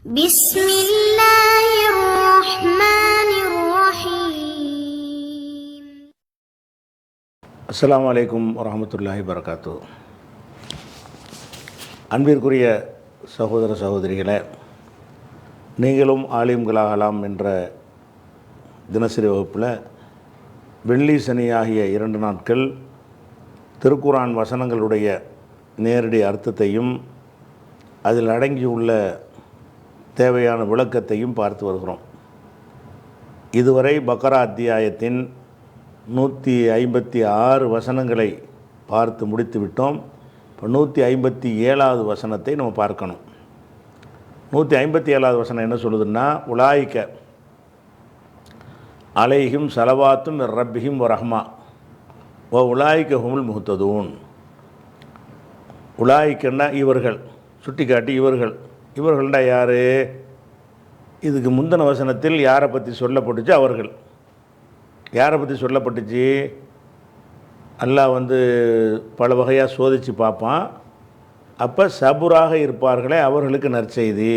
بسم الله الرحمن الرحيم. அஸ்ஸலாமு அலைக்கும் வரஹ்மத்துல்லாஹி வபரகாத்து. அன்பிற்குரிய சகோதர சகோதரிகளே, நீங்களும் ஆலிம்களாகலாம் என்ற தினசரி வகுப்பில் வெள்ளி சனி ஆகிய 2 நாட்கள் திருக்குர்ஆன் வசனங்களுடைய நேரடி அர்த்தத்தையும் அதில் அடங்கியுள்ள தேவையான விளக்கத்தையும் பார்த்து வருகிறோம். இதுவரை பக்ரா அத்தியாயத்தின் 156 வசனங்களை பார்த்து முடித்து விட்டோம். இப்போ 157வது வசனத்தை நம்ம பார்க்கணும். 157வது வசனம் என்ன சொல்லுதுன்னா, உலாயிக்க அலைஹிம் சலவாத்தும் ரப்பிஹிம் வரஹ்மா ஓ உலாயிக்க ஹுமுல் முஹ்ததூன். உலாயிக்கன்னா இவர்கள், சுட்டி காட்டி இவர்கள்டா யார்? இதுக்கு முந்தின வசனத்தில் யாரை பற்றி சொல்லப்பட்டுச்சு? அவர்கள். யாரை பற்றி சொல்லப்பட்டுச்சு? அல்லாஹ் பல வகையாக சோதித்து பார்ப்பான். அப்போ சபுராக இருப்பார்களே அவர்களுக்கு நற்செய்தி.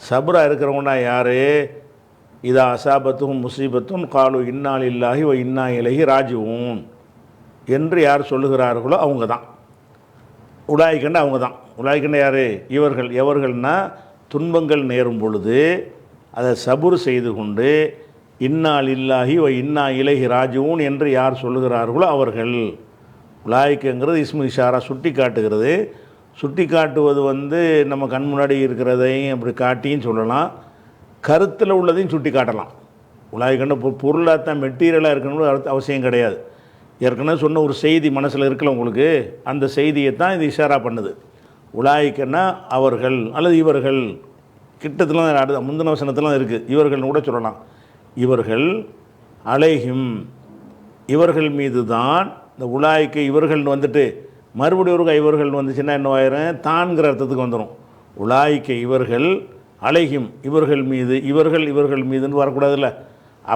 சபுராக இருக்கிறவங்கன்னா யார்? இதா அசாபத்தும் முசீபத்தும் காலு இன்னா லில்லாஹி வ இன்னா இலைஹி ராஜிஊன் என்று யார் சொல்லுகிறார்களோ அவங்க தான் உலாயிக்கண்டா. அவங்க தான் உலாயிக்கண்டா யார்? இவர்கள். எவர்கள்னா, துன்பங்கள் நேரும் பொழுது அதை சபுர் செய்து கொண்டு இன்னா லில்லாஹி வ இன்னா இலைஹி ராஜிஊன் என்று யார் சொல்லுகிறார்களோ அவர்கள். உலாயிக்கங்கிறது இஸ்மு இஷாரா, சுட்டி காட்டுகிறது. சுட்டி காட்டுவது நம்ம கண் முன்னாடி இருக்கிறதையும் அப்படி காட்டியும் சொல்லலாம், கருத்தில் உள்ளதையும் சுட்டி காட்டலாம். உலாயிக்கண்ட பொருளாக தான் மெட்டீரியலாக இருக்கணும்னு அவசியம் கிடையாது. ஏற்கனவே சொன்ன ஒரு செய்தி மனசில் இருக்கல உங்களுக்கு, அந்த செய்தியை தான் இது இஷாரா பண்ணுது. உலாயிக்கன்னா அவர்கள் அல்லது இவர்கள். கிட்டத்தில் முந்தின வசனத்தில் இருக்குது, இவர்கள்னு கூட சொல்லலாம். இவர்கள் அலைஹிம், இவர்கள் மீது தான். இந்த உலாய்க்க இவர்கள்னு மறுபடியும் ஒரு இவர்கள் வந்துச்சுன்னா என்ன ஆயிரும்? தான்கிற அர்த்தத்துக்கு வந்துடும். உலாய்க்க இவர்கள், அலைஹிம் இவர்கள் மீது, இவர்கள் மீதுன்னு வரக்கூடாதுல்ல.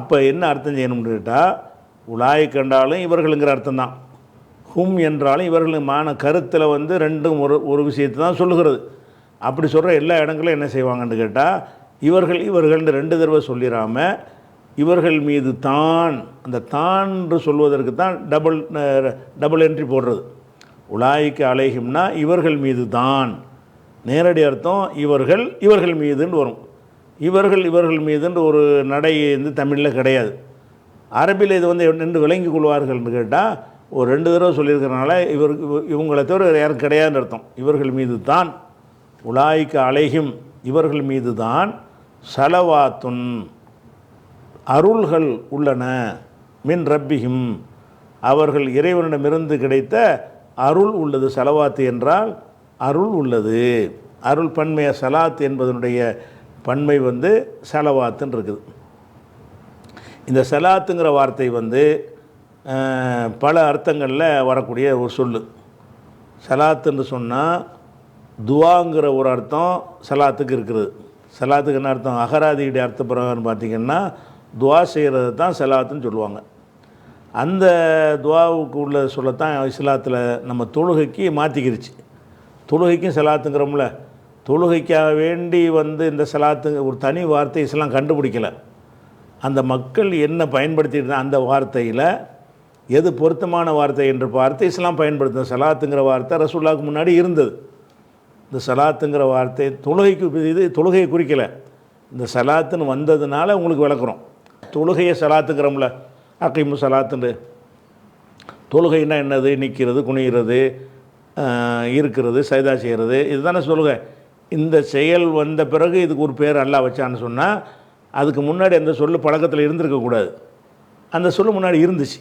அப்போ என்ன அர்த்தம் செய்யணும்னு கேட்டால், உலாய்க் கண்டாலும் இவர்களுங்கிற அர்த்தம் தான், ஹும் என்றாலும் இவர்களுமான கருத்தில் ரெண்டும் ஒரு விஷயத்தை தான் சொல்லுகிறது. அப்படி சொல்கிற எல்லா இடங்களும் என்ன செய்வாங்கன்னு கேட்டால், இவர்கள்னு 2 தடவை சொல்லிடாமல் இவர்கள் மீது தான், அந்த தான் சொல்வதற்கு தான் டபுள் என்ட்ரி போடுறது. உலாய்க்க அலைஹிம்னா இவர்கள் மீது தான், நேரடி அர்த்தம் இவர்கள் மீதுன்னு வரும். இவர்கள் மீதுன்ற ஒரு நடை தமிழில் கிடையாது. அரபியில் இது நின்று விளங்கி கொள்வார்கள்னு கேட்டால், ஒரு 2 தடவை சொல்லியிருக்கிறனால இவங்களை தவிர யாரும் கிடையாதுன்னு அர்த்தம். இவர்கள் மீது தான், உலாய்க்க அலைஹிம் இவர்கள் மீது தான், சலவாத்துன் அருள்கள் உள்ளன, மின் ரப்பிஹிம் அவர்கள் இறைவனிடமிருந்து கிடைத்த அருள் உள்ளது. சலவாத்து என்றால் அருள் உள்ளது. அருள் பன்மைய சலாத் என்பதனுடைய பன்மை சலவாத்துன்னு இருக்குது. இந்த சலாத்துங்கிற வார்த்தை பல அர்த்தங்களில் வரக்கூடிய ஒரு சொல்லு. சலாத்துன்னு சொன்னால் துவாங்கிற ஒரு அர்த்தம் சலாத்துக்கு இருக்கிறது. சலாத்துக்கு என்ன அர்த்தம்? அகராதியுடைய அர்த்த பிரகாரம் பார்த்திங்கன்னா துவா செய்கிறது தான் சலாத்துன்னு சொல்லுவாங்க. அந்த துவாவுக்கு உள்ள சொல்லத்தான் இஸ்லாத்தில் நம்ம தொழுகைக்கு மாற்றிக்கிருச்சு. தொழுகைக்கும் சலாத்துங்கிறோம்ல, தொழுகைக்காக வேண்டி இந்த சலாத்து ஒரு தனி வார்த்தை இஸ்லாம் கண்டுபிடிக்கலை. அந்த மக்கள் என்ன பயன்படுத்திட்டு அந்த வார்த்தையில் எது பொருத்தமான வார்த்தை என்று பார்த்து இஸ்லாம் பயன்படுத்தின. சலாத்துங்கிற வார்த்தை ரசூலுல்லாஹ்வுக்கு முன்னாடி இருந்தது. இந்த சலாத்துங்கிற வார்த்தை தொழுகையை குறிக்கலை. இந்த சலாத்துன்னு வந்ததுனால உங்களுக்கு விளக்குறோம். தொழுகையை சலாத்துங்கிறோம்ல, அக்கீமு சலாத்துன்னு. தொழுகைன்னா என்னது? நிற்கிறது, குனிகிறது, இருக்கிறது, சைதா செய்கிறது, இதுதானே தொழுகை. இந்த செயல் வந்த பிறகு இதுக்கு ஒரு பேர் அல்லாஹ் வச்சான்னு சொன்னால், அதுக்கு முன்னாடி அந்த சொல்லு பழக்கத்தில் இருந்திருக்கக்கூடாது. அந்த சொல்லு முன்னாடி இருந்துச்சு.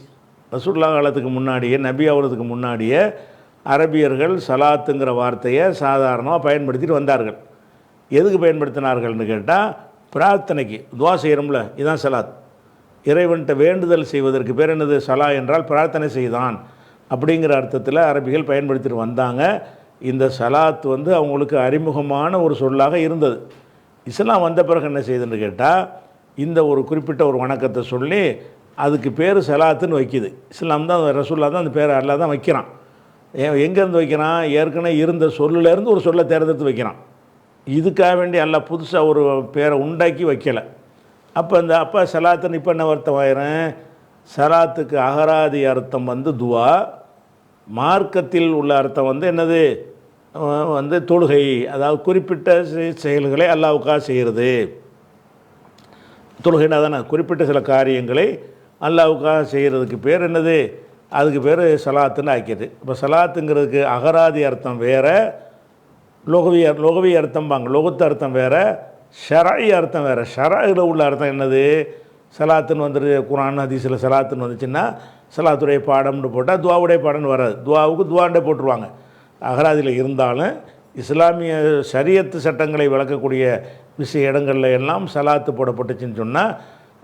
ரசூலுல்லாஹ் காலத்துக்கு முன்னாடியே, நபி ஆகிறதுக்கு முன்னாடியே அரபியர்கள் சலாத்துங்கிற வார்த்தையை சாதாரணமாக பயன்படுத்திட்டு வந்தார்கள். எதுக்கு பயன்படுத்தினார்கள்னு கேட்டால், பிரார்த்தனைக்கு, துவா செய்கிறோம்ல, இதுதான் சலாத். இறைவன்கிட்ட வேண்டுதல் செய்வதற்கு பேர் என்னது? சலா என்றால் பிரார்த்தனை செய்தான் அப்படிங்கிற அர்த்தத்தில் அரபிகள் பயன்படுத்திட்டு வந்தாங்க. இந்த சலாத் அவங்களுக்கு அறிமுகமான ஒரு சொல்லாக இருந்தது. இஸ்லாம் வந்த பிறகு என்ன செய்யுதுன்னு கேட்டால், இந்த ஒரு குறிப்பிட்ட ஒரு வணக்கத்தை சொல்லி அதுக்கு பேர் சலாத்துன்னு வைக்கிது. இஸ்லாம் தான், ரசூல்லா தான் அந்த பேர் அல்லாஹ் தான் வைக்கிறான். எங்கேருந்து வைக்கிறான்? ஏற்கனவே இருந்த சொல்லிலேருந்து ஒரு சொல்லை தேர்ந்தெடுத்து வைக்கிறான். இதுக்காக வேண்டி அல்லாஹ் புதுசாக ஒரு பேரை உண்டாக்கி வைக்கலை. அப்போ சலாத்துன்னு இப்போ என்ன அர்த்தம் ஆயிரும்? சலாத்துக்கு அகராதி அர்த்தம் வந்து துவா, மார்க்கத்தில் உள்ள அர்த்தம் வந்து என்னது? வந்து தொழுகை, அதாவது குறிப்பிட்ட செயல்களை அல்லாஹ்வுக்காக செய்கிறது. தொழுகைன்னா தானே குறிப்பிட்ட சில காரியங்களை அல்லாஹ்வுக்காக செய்கிறதுக்கு பேர் என்னது? அதுக்கு பேர் சலாத்துன்னு ஆக்கியது. இப்போ சலாத்துங்கிறதுக்கு அகராதி அர்த்தம் வேறு, லொகவி அர்த்தம்பாங்க, லொகத்து அர்த்தம் வேறு, ஷரஇ அர்த்தம் வேறு. ஷரஇல் உள்ள அர்த்தம் என்னது? சலாத்துன்னு வந்துட்டு குர்ஆன் ஹதீஸில் சலாத்துன்னு வந்துச்சுன்னா சலாத்துடைய பாடம்னு போட்டால் துவாவுடைய பாடம்னு வராது. துவாவுக்கு துவாண்டே போட்டுருவாங்க. அகராதியில் இருந்தாலும் இஸ்லாமிய ஷரியத்து சட்டங்களை விளக்கக்கூடிய இடங்களில் எல்லாம் சலாத்து போடப்பட்டுச்சுன்னு சொன்னால்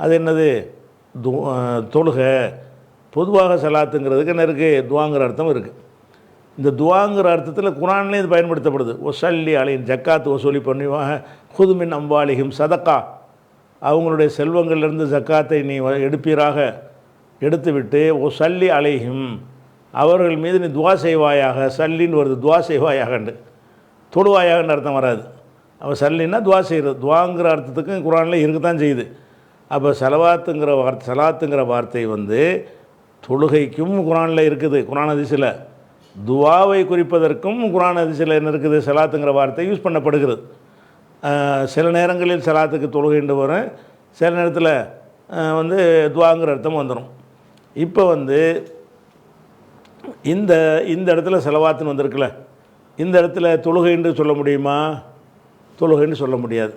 அது என்னது? தொழுகை. பொதுவாக சலாத்துங்கிறதுக்கு என்ன இருக்குது? துவாங்கிற அர்த்தம் இருக்குது. இந்த துவாங்கிற அர்த்தத்தில் குர்ஆன்லேயும் இது பயன்படுத்தப்படுது. ஒசல்லி அலையின் ஜக்காத்து வசூலி பண்ணுவாங்க, ஹுதுமின் அம்பாலிஹிம் சதக்கா, அவங்களுடைய செல்வங்களிலிருந்து ஜக்காத்தை நீ எடுப்பீராக, எடுத்துவிட்டு ஒசல்லி அலைஹிம், அவர்கள் மீது நீ துவா செய்வாயாக. சல்லின்னு வருது, துவா செய்வாயாகண்டு, தொழுவாயாகன்னு அர்த்தம் வராது. அப்போ சல்லின்னா துவா செய்கிறது. துவாங்கிற அர்த்தத்துக்கும் குர்ஆனில் இருக்கத்தான் செய்யுது. அப்போ சலாத்துங்கிற வார்த்தை வந்து தொழுகைக்கும் குர்ஆனில் இருக்குது, குர்ஆன் ஹதீஸில். துவாவை குறிப்பதற்கும் குர்ஆன் ஹதீஸில் என்ன இருக்குது? சலாத்துங்கிற வார்த்தை யூஸ் பண்ணப்படுகிறது. சில நேரங்களில் சலாத்துக்கு தொழுகைண்டு வரும், சில நேரத்தில் வந்து துவாங்கிற அர்த்தம் வந்துடும். இப்போ வந்து இந்த இடத்துல செலவாத்துன்னு வந்திருக்குல்ல, இந்த இடத்துல தொழுகைன்னு சொல்ல முடியுமா? தொழுகைன்னு சொல்ல முடியாது.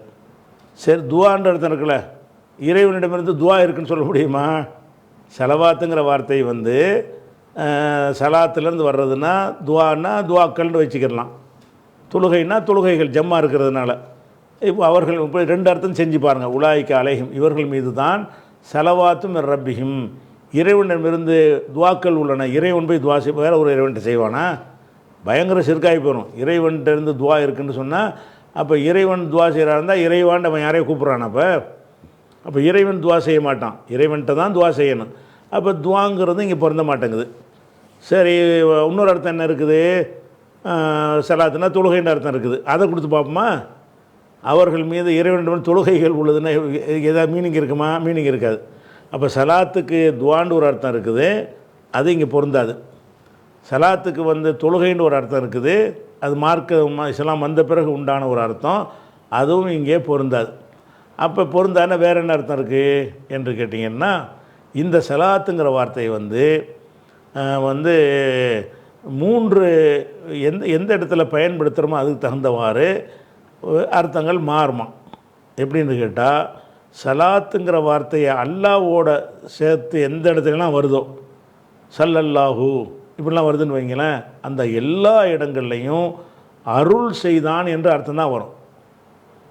சரி, துவான்ற அர்த்தம் இருக்குல்ல, இறைவனிடமிருந்து துவா இருக்குன்னு சொல்ல முடியுமா? செலவாத்துங்கிற வார்த்தை வந்து சலாத்துலேருந்து வர்றதுன்னா துவான்னா துவாக்கள்னு வச்சுக்கிடலாம், தொழுகைன்னா தொழுகைகள் ஜம்மா இருக்கிறதுனால. இப்போ அவர்கள் இப்போ ரெண்டு அர்த்தம் செஞ்சு பாருங்கள். உலாய்க்க அலைஹிம், இவர்கள் மீது தான் செலவாத்தும் ரப்பிஹிம், இறைவனிடமிருந்து துவாக்கள் உள்ளன. இறைவன் போய் துவா செய், வேறு ஒரு இறைவன்கிட்ட செய்வானா? பயங்கர சிறுக்காகி போயிடும். இறைவன்கிட்டருந்து துவா இருக்குன்னு சொன்னால் அப்போ இறைவன் துவா செய்கிறா இருந்தால் இறைவான் அவன் யாரையும் கூப்பிட்றான். அப்போ இறைவன் துவா செய்ய மாட்டான், இறைவன்கிட்ட தான் துவா செய்யணும். அப்போ துவாங்கிறது இங்கே பொருந்த மாட்டேங்குது. சரி, இன்னொரு அர்த்தம் என்ன இருக்குது? சலாத்துனா தொழுகைன்ற அர்த்தம் இருக்குது, அதை கொடுத்து பார்ப்போமா? அவர்கள் மீது இறைவனிடம் தொழுகைகள் உள்ளதுன்னா ஏதாவது மீனிங் இருக்குமா? மீனிங் இருக்காது. அப்போ சலாத்துக்கு துவான்னு ஒரு அர்த்தம் இருக்குது, அது இங்கே பொருந்தாது. சலாத்துக்கு வந்து தொழுகைன்னு ஒரு அர்த்தம் இருக்குது, அது மார்க்க இஸ்லாம் வந்த பிறகு உண்டான ஒரு அர்த்தம், அதுவும் இங்கே பொருந்தாது. அப்போ பொருந்தான வேறு என்ன அர்த்தம் இருக்குது என்று கேட்டிங்கன்னா, இந்த சலாத்துங்கிற வார்த்தை வந்து வந்து மூன்று எந்த இடத்துல பயன்படுத்துகிறோமோ அதுக்கு தகுந்தவாறு அர்த்தங்கள் மாறுமா. எப்படின்னு கேட்டால், சலாத்துங்கிற வார்த்தையை அல்லாவோட சேர்த்து எந்த இடத்துலலாம் வருதோ, சல்லல்லாஹு இப்படிலாம் வருதுன்னு வைங்களேன், அந்த எல்லா இடங்கள்லையும் அருள் செய்தான் என்ற அர்த்தம் தான் வரும்.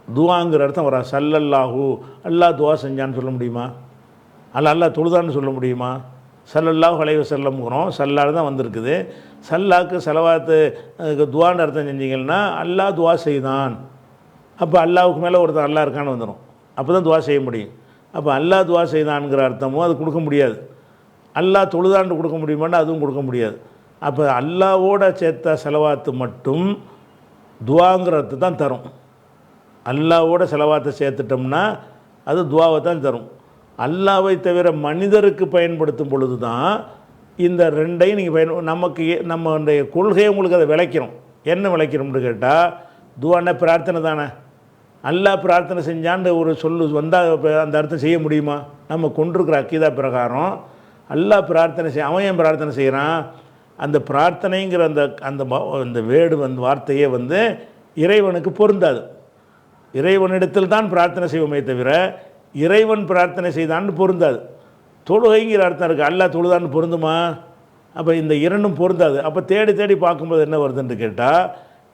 துவாங்கிற அர்த்தம் வரா. சல்லல்லாஹு, அல்லாஹ் துவா செஞ்சான்னு சொல்ல முடியுமா? அல்லாஹ் தொழுதான்னு சொல்ல முடியுமா? சல்லல்லாஹு அலைஹி வஸல்லம்ங்கிறோம், சல்லால் தான் வந்திருக்குது. சல்லாக்கு செலவாத்து துவான்னு அர்த்தம் செஞ்சிங்கன்னா அல்லாஹ் துவா செய்தான். அப்போ அல்லாவுக்கு மேலே ஒருத்தன் அல்லாஹ் இருக்கான்னு வந்துடும், அப்போ தான் துவா செய்ய முடியும். அப்போ அல்லாஹ் துவா செய்தான்ங்கிற அர்த்தமும் அது கொடுக்க முடியாது. அல்லாஹ் தொழுதான்னு கொடுக்க முடியுமான்னு அதுவும் கொடுக்க முடியாது. அப்போ அல்லாவோட சேர்த்த செலவாத்து மட்டும் துவாங்கிற அர்த்தம் தான் தரும். அல்லாவோட செலவாத்தை சேர்த்துட்டோம்னா அது துவாவை தான் தரும். அல்லாவை தவிர மனிதருக்கு பயன்படுத்தும் பொழுது தான் இந்த ரெண்டையும் நீங்கள் நமக்கு நம்மளுடைய கொள்கையை உங்களுக்கு அதை விளைக்கிறோம். என்ன விளைக்கிறோம்னு கேட்டால், துவான பிரார்த்தனை தானே. அல்லாஹ் பிரார்த்தனை செஞ்சான்னு ஒரு சொல்லு வந்தால் அந்த அர்த்தம் செய்ய முடியுமா? நம்ம கொண்டிருக்கிற அக்கீதா பிரகாரம் அல்லாஹ் பிரார்த்தனை அவன் ஏன் பிரார்த்தனை செய்கிறான்? அந்த பிரார்த்தனைங்கிற அந்த வேர்டு வார்த்தையே இறைவனுக்கு பொருந்தாது. இறைவனிடத்தில் தான் பிரார்த்தனை செய்வோமே தவிர இறைவன் பிரார்த்தனை செய்தான்னு பொருந்தாது. தொழுகைங்கிற அர்த்தம் இருக்குது, அல்லாஹ் தொழுதான்னு பொருந்துமா? அப்போ இந்த இரண்டும் பொருந்தாது. அப்போ தேடி தேடி பார்க்கும்போது என்ன வருதுன்னு கேட்டால்,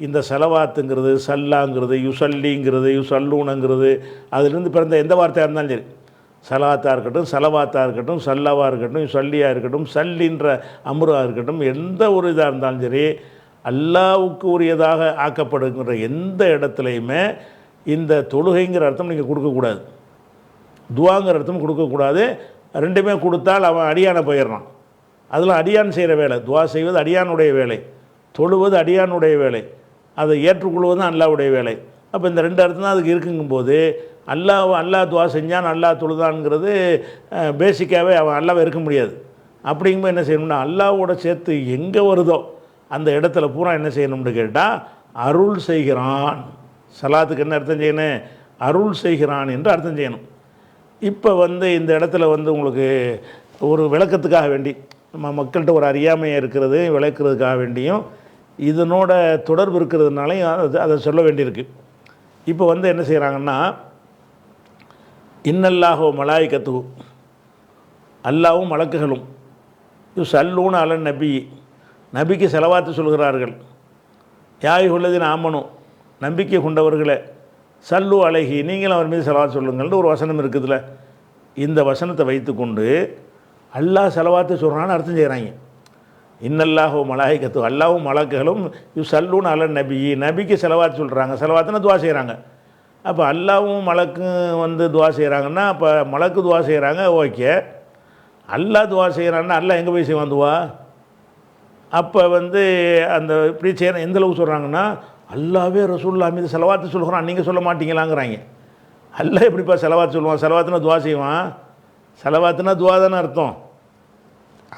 இந்த செலவாத்துங்கிறது, சல்லாங்கிறது, யுசல்லிங்கிறது, யுசல்லூனங்கிறது, அதுலேருந்து பிறந்த எந்த வார்த்தையாக இருந்தாலும் சரி, சலாத்தாக இருக்கட்டும், செலவாத்தாக இருக்கட்டும், சல்லாவாக இருக்கட்டும், யுசல்லியாக இருக்கட்டும், சல்லின்ற அம்ருவாக இருக்கட்டும், எந்த ஒரு இதாக இருந்தாலும் சரி, அல்லாவுக்கு உரியதாக ஆக்கப்படுகிற எந்த இடத்துலையுமே இந்த தொழுகைங்கிற அர்த்தம் நீங்கள் கொடுக்கக்கூடாது, துவாங்கிற அர்த்தம் கொடுக்கக்கூடாது. ரெண்டுமே கொடுத்தால் அவன் அடியானை போயிடுறான். அதில் அடியான் செய்கிற வேலை, துவா செய்வது அடியானுடைய வேலை, தொழுவது அடியானுடைய வேலை, அதை ஏற்றுக்கொள்வது அல்லாவுடைய வேலை. அப்போ இந்த ரெண்டு அர்த்தம் தான் அதுக்கு இருக்குங்கும்போது அல்லாஹ் துவா செஞ்சான் அல்லாஹ் தொழுதான்ங்கிறது பேசிக்காகவே அவன் அல்லாஹ் இருக்க முடியாது. அப்படிங்கும்போது என்ன செய்யணும்னா அல்லாஹ்வோட சேர்த்து எங்கே வருதோ அந்த இடத்துல பூரா என்ன செய்யணும்னு கேட்டால் அருள் செய்கிறான். சலாத்துக்கு என்ன அர்த்தம் செய்யணும்? அருள் செய்கிறான் என்று அர்த்தம் செய்யணும். இப்போ இந்த இடத்துல உங்களுக்கு ஒரு விளக்கத்துக்காக வேண்டி நம்ம மக்கள்கிட்ட ஒரு அறியாமையாக இருக்கிறது விளக்குறதுக்காக வேண்டியும் இதனோட தொடர்பு இருக்கிறதுனாலையும் அதை சொல்ல வேண்டியிருக்கு. இப்போ என்ன செய்கிறாங்கன்னா இன்னல்லாஹோ மலாய்கத்து அல்லாவும் மலக்குகளும் சல்லூன் அலன் நபி நபிக்கு செலவாத்து சொல்கிறார்கள். யாய் உள்ளதின் ஆமனும் நம்பிக்கை கொண்டவர்களே சல்லு அலைஹி நீங்களும் அவர் மீது செலவாத்து சொல்லுங்கள்னு ஒரு வசனம் இருக்குதுல்ல. இந்த வசனத்தை வைத்துக்கொண்டு அல்லாஹ் செலவாத்து சொல்கிறான்னு அர்த்தம் செய்கிறாங்க. இன்னல்லாஹோ மலாய்கத்து அல்லாவும் மலக்குகளும் சல்லூன் அலன் நபி நபிக்கு செலவாத்து சொல்கிறாங்க. செலவாத்துன்னா துவா செய்கிறாங்க. அப்போ அல்லாவும் மலக்கும் துவா செய்கிறாங்கன்னா அப்போ மலக்கு துவா செய்கிறாங்க. ஓகே, அல்லாஹ் துவா செய்கிறான்னா அல்லாஹ் எங்கே போய் செய்வான் துவா? அப்போ அந்த இப்படி செய்கிற எந்த அளவுக்கு சொல்கிறாங்கன்னா அல்லாவே ரசூலுல்லாஹ் மீது செலவாத்து சொல்கிறான் நீங்கள் சொல்ல மாட்டீங்களாங்கிறாங்க. அல்லாஹ் எப்படிப்பா செலவாத்து சொல்லுவான்? செலவாத்துனா துவா செய்வான்? செலவாத்துனா துவா தானே அர்த்தம்.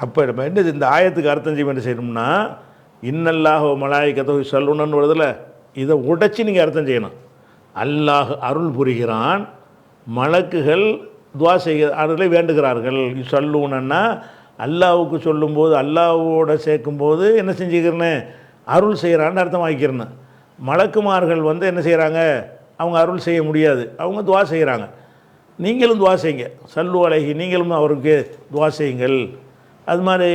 அப்போ நம்ம இந்த ஆயத்துக்கு அர்த்தம் செய்ய வேண்டிய செய்யணும்னா இன்னல்லாஹோ மலாய்கத்தோ சல்லுன்னு வருதில்ல, இதை உடைச்சி நீங்கள் அர்த்தம் செய்யணும். அல்லாஹ் அருள் புரிகிறான், மலக்குகள் துவா செய்ய அருளை வேண்டுகிறார்கள். சல்லூன்னா அல்லாஹ்வுக்கு சொல்லும்போது அல்லாஹ்வோட சேர்க்கும்போது என்ன செஞ்சுக்கிறேன்னு அருள் செய்கிறான்னு அர்த்தம் வாங்கிக்கிறேன்னு. மலக்குமார்கள் என்ன செய்கிறாங்க? அவங்க அருள் செய்ய முடியாது, அவங்க துவா செய்கிறாங்க. நீங்களும் துவா செய்யுங்க. சல்லு அலைஹி நீங்களும் அவருக்கு துவா செய்யுங்கள். அது மாதிரி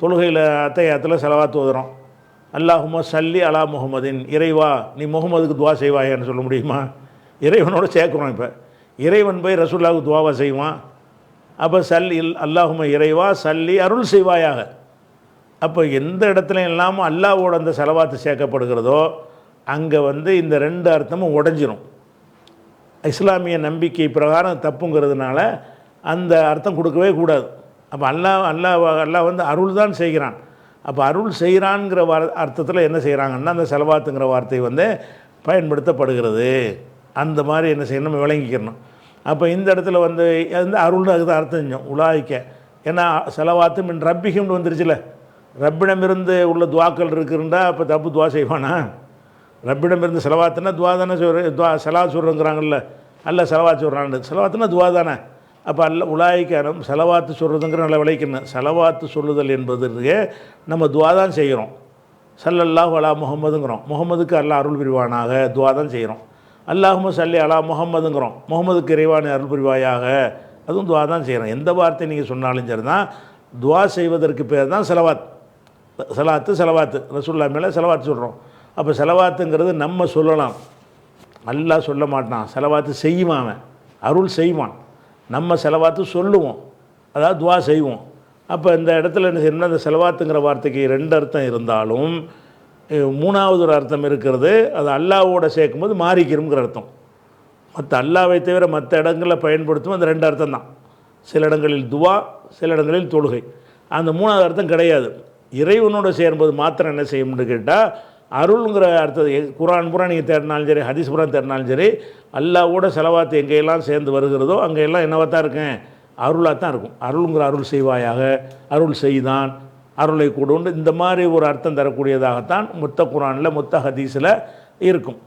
தொழுகையில் அத்தையாத்தில் செலவாத்து ஓதுறோம். அல்லாஹும்ம சல்லி அலா முஹம்மதின் இறைவா நீ முகமதுக்கு துவா செய்வாயான்னு சொல்ல முடியுமா? இறைவனோட சேர்க்குறோம். இப்போ இறைவன் போய் ரசூலுல்லாஹ்வுக்கு துவாவா செய்வான்? அப்போ அல்லாஹும்ம இறைவா சல்லி அருள் செய்வாயாக. அப்போ எந்த இடத்துல இல்லாமல் அல்லாஹ்வோட அந்த செலவாத்து சேர்க்கப்படுகிறதோ அங்கே இந்த ரெண்டு அர்த்தமும் உடஞ்சிரும். இஸ்லாமிய நம்பிக்கை பிரகாரம் தப்புங்கிறதுனால அந்த அர்த்தம் கொடுக்கவே கூடாது. அப்போ அல்லாஹ் அருள் தான் செய்கிறான். அப்போ அருள் செய்கிறான்ங்கிற அர்த்தத்தில் என்ன செய்கிறாங்கன்னா அந்த செலவாத்துங்கிற வார்த்தை பயன்படுத்தப்படுகிறது. அந்த மாதிரி என்ன செய்யணும் நம்ம விளங்கிக்கிறணும். அப்போ இந்த இடத்துல அருள்னு அதுக்கு தான் அர்த்தம் செஞ்சோம் உலாய்க்க. ஏன்னா செலவாத்து மின் ரப்பிகிம்னு வந்துருச்சுல, ரப்பிடமிருந்து உள்ள துவாக்கள் இருக்குதுண்டா அப்போ தப்பு துவா செய்வானா? ரப்பிடமிருந்து செலவாத்துனா துவா தானே செலவா சொல்கிறோங்கிறாங்கல்ல, அல்ல செலவாத்து சொல்கிறான்னு. செலவாத்துனா துவா தானே. அப்போ உலாய்க்காரம் செலவாத்து சொல்கிறதுங்கிற நல்லா விளைக்கணும். செலவாத்து சொல்லுதல் என்பதற்கு நம்ம துவா தான் செய்கிறோம். சல்லல்லாஹு அலா முஹம்மதுங்கிறோம், முகமதுக்கு அல்லாஹ் அருள் புரிவானாக துவா தான் செய்கிறோம். அல்லாஹும்ம சல்லி அலா முஹம்மதுங்கிறோம், முகமதுக்கு இறைவான அருள் புரிவாயாக, அதுவும் துவா தான் செய்கிறோம். எந்த வார்த்தை நீங்கள் சொன்னாலும் சரி தான் துவா செய்வதற்கு பேர் தான் செலவாத்து ரசூலுல்லாஹ் மேலே செலவாத்து சொல்கிறோம். அப்போ செலவாத்துங்கிறது நம்ம சொல்லலாம், அல்லாஹ் சொல்ல மாட்டான். செலவாத்து செய்வான், அவன் அருள் செய்வான். நம்ம செலவாத்து சொல்லுவோம், அதாவது துவா செய்வோம். அப்போ இந்த இடத்துல என்ன செய்யணும்னா அந்த செலவாத்துங்கிற வார்த்தைக்கு ரெண்டு அர்த்தம் இருந்தாலும் மூணாவது ஒரு அர்த்தம் இருக்கிறது. அது அல்லாஹ்வோட சேர்க்கும்போது மாறிக்கிறோங்கிற அர்த்தம். மற்ற அல்லாஹ்வை தவிர மற்ற இடங்களில் பயன்படுத்தும் அந்த ரெண்டு அர்த்தம் தான். சில இடங்களில் துவா, சில இடங்களில் தொழுகை. அந்த மூணாவது அர்த்தம் கிடையாது. இறைவனோடு சேரும்போது மாத்திரம் என்ன செய்யும்னு கேட்டால் அருள்ங்கிற அர்த்தம் குர்ஆன் பூரா நீங்கள் தேடினாலும் சரி, ஹதீஸ் பூரா தேடினாலும் சரி, அல்லாஹ்வோட செலவாத்து எங்கெல்லாம் சேர்ந்து வருகிறதோ அங்கெல்லாம் என்னவாக தான் இருக்கேன்? அருளாக தான் இருக்கும். அருளுங்கிற அருள் செய்வாயாக, அருள் செய்தான், அருளை கூடுண்டு, இந்த மாதிரி ஒரு அர்த்தம் தரக்கூடியதாகத்தான் மொத்த குர்ஆனில் மொத்த ஹதீஸில் இருக்கும்.